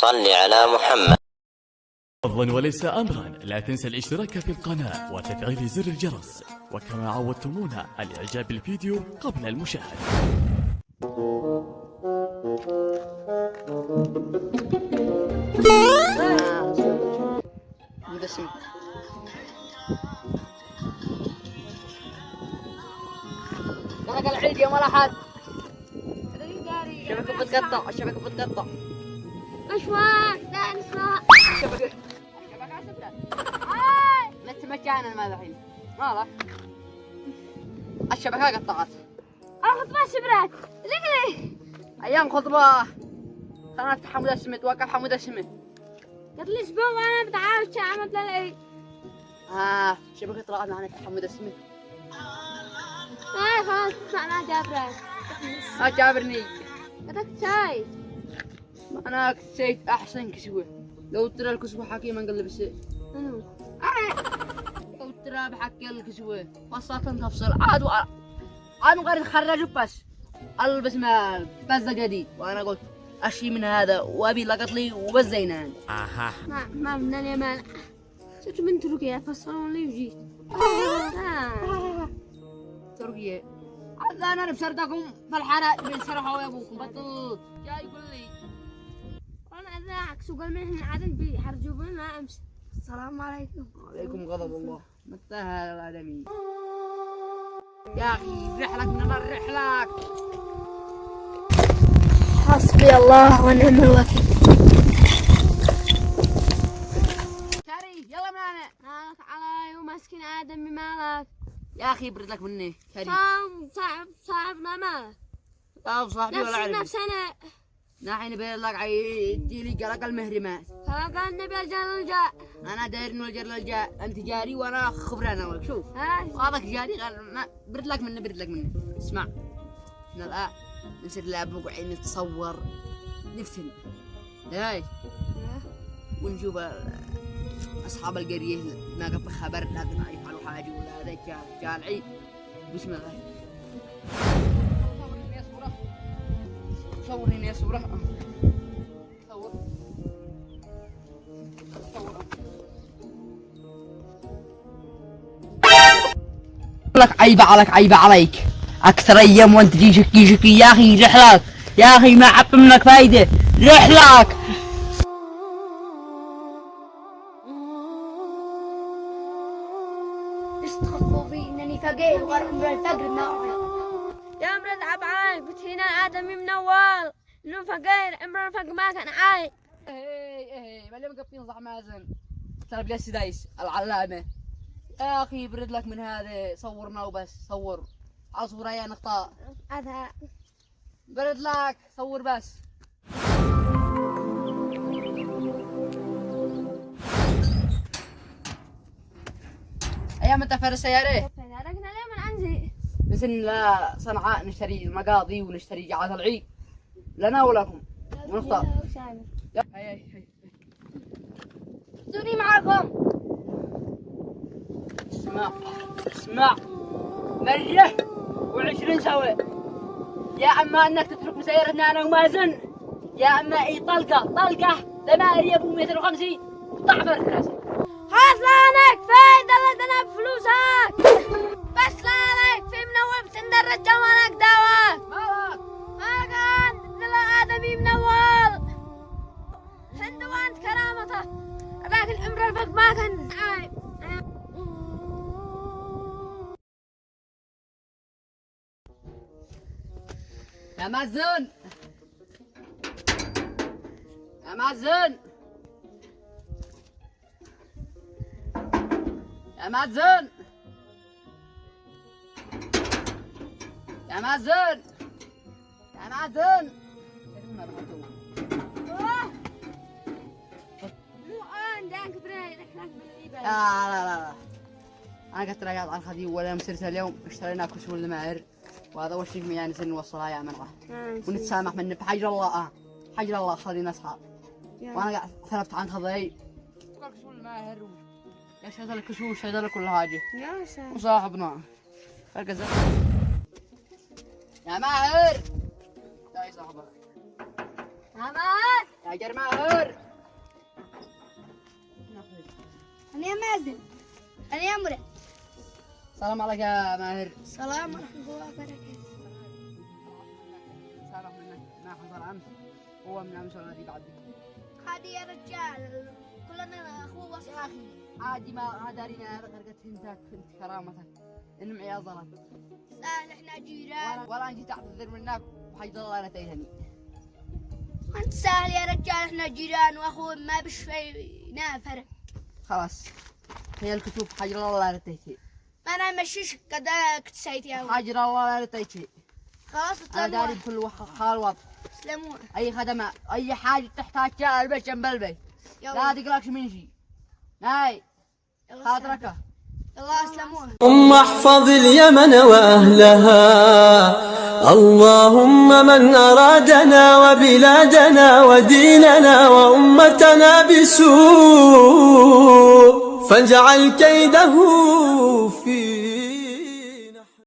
صل على محمد. فضلا وليس أمرا، لا تنسى الاشتراك في القناة وتفعيل زر الجرس، وكما عودتمونا الإعجاب بالفيديو قبل المشاهدة. طلق العيد يا ملاحظ. الشبكة بتقطع، الشبكة بتقطع. مشواك لا نسمع. الشبكة سبلت. لا تمجانا ما الحين. ماله؟ الشبكة قطعت. الخطبة شبرت. لقلي. أيام خطبة. خلنا نفتح حمود السمت، وقف حمود السمت. قبل أسبوع وأنا بتعاوش عملت للعيد. شبكة طلعت معنا نفتح حمود السمت. خلاص سمعنا جابرك. ما جابرني. بدك شاي. أنا كسيت أحسن كسوة. لو ترى الكسوة حكي ما نقلب السيف. لو ترى بحكي الكسوة فصلت تفصل عاد مقرر تخرج بس البس ما بس جديد. وانا قلت اشي من هذا وابي لقط لي وبس زينان. ما من اليمن. شفت من تركيا فصلوا لي وجيت. تركيا عاد انا بسردكم في الحارة بنشرحوا يا ابوكم بطل جاي يقول لي انا اذاعك سوق المهن عدن بيحرجوا بنا امس. السلام عليكم. عليكم غضب الله. متى هذا الادمي يا اخي رحلك من الرحلك. حسبي الله ونعم الوكيل. كاري يلا معنا. مالك علي ومسكين ادمي مالك. يا اخي برد لك مني كاري. صعبنا ما. لا صاحبي ولا عارف. نفسنا. نحن بيقول لك عيدي لي قلق المهرمات. قال النبي الجلال جاء. انا داير انه الجلال جاء. انت جاري وانا خبرانه ولك. شوف هذاك جاري قال ما برد لك مني. اسمع من الان نصير لابوك وعين نتصور نفتن هاي ونشوف اصحاب القريه ما قبل خبر لا يفعلوا حاجه ولا هذا جاء العيد. بسم الله. صورني يا صورة. صور لك عيبة عليك أكثر أيام وأنت تجي شكي يا أخي. رحلك يا أخي ما عب منك فايدة. رحلك استخفوا بي انني فقير وغير الفقر ما أعرف. يا امرد عب علي بتهينا ادمي من اول انه فقير امرأة الفقر ما كان عاي. ايه ما لهم قبطين صح مازن. ترى بلا سدايس العلامة يا اخي برد لك من هذا. صورنا وبس صور عصورة يا نقطة هذا برد لك صور بس. ايام انت فارس سيارة ركنا ليه من عندي. بسن لا صنعاء نشتري مقاضي ونشتري جعاز العيد لنا ولكم ونختار. هاي دوني معكم. اسمع مرة و20 سوا. يا اما انك تترك مسيرتنا انا ومازن يا اما اي طلقة دمار يا ابو 250 ضعف راسك. خلاص لانك فايدة لدنا بفلوسك. بس لانك في منوب تندرج جوالك دواك. ما كان دل آدمي من أول. هندوانت كرامته. هذاك الأمر الفق ما كان عايب. يا مازن يا مازن يا مازن يا مازن يا مازن. مو أنا دانك براي رحلك بالليبة. لا انا قلت رياض على الخديو ولا مسرت اليوم اشترينا كسول المعر وهذا وش يعني سن نوصلها يا منغه ونتسامح من بحجر الله. حجر الله خلينا اصحاب. وانا قاعد ثلثت عن خضي كسول الماهر يا شهد الكسول شهد كل حاجه يا سلام. وصاحبنا فرق يا ماهر. تعي صاحبك ماهر. تاجر ماهر. أنا يا مازن. أنا يا مرة. السلام عليك يا ماهر. السلام ورحمة الله وبركاته. سامح منك ما حصل أمس، هو من أمس ولا بعد. هذه يا رجال كلنا أخوة وأصحابي. عادي ما دارينا غرقت انت كرامتك إن معي ظلت. سهل إحنا جيران. ولا أنت تعتذر منك وحيد الله لا تيهني. أنت سهل يا رجال إحنا جيران وأخوة ما بشفينا فرق. خلاص هي الكتب حجر الله لا تيهني. ما أنا مشيش كذا كنت سايت يا حجر الله لا تيهني. خلاص أنا داري اسلموا. بكل حال وضع. اسلموا. أي خدمة أي حاجة تحتاجها البس جنب البيت. لا تقلقش من شيء. هاي خاطرك. الله اسلموا. اللهم احفظ اليمن وأهلها، اللهم من أرادنا وبلادنا وديننا وأمتنا بسوء فاجعل كيده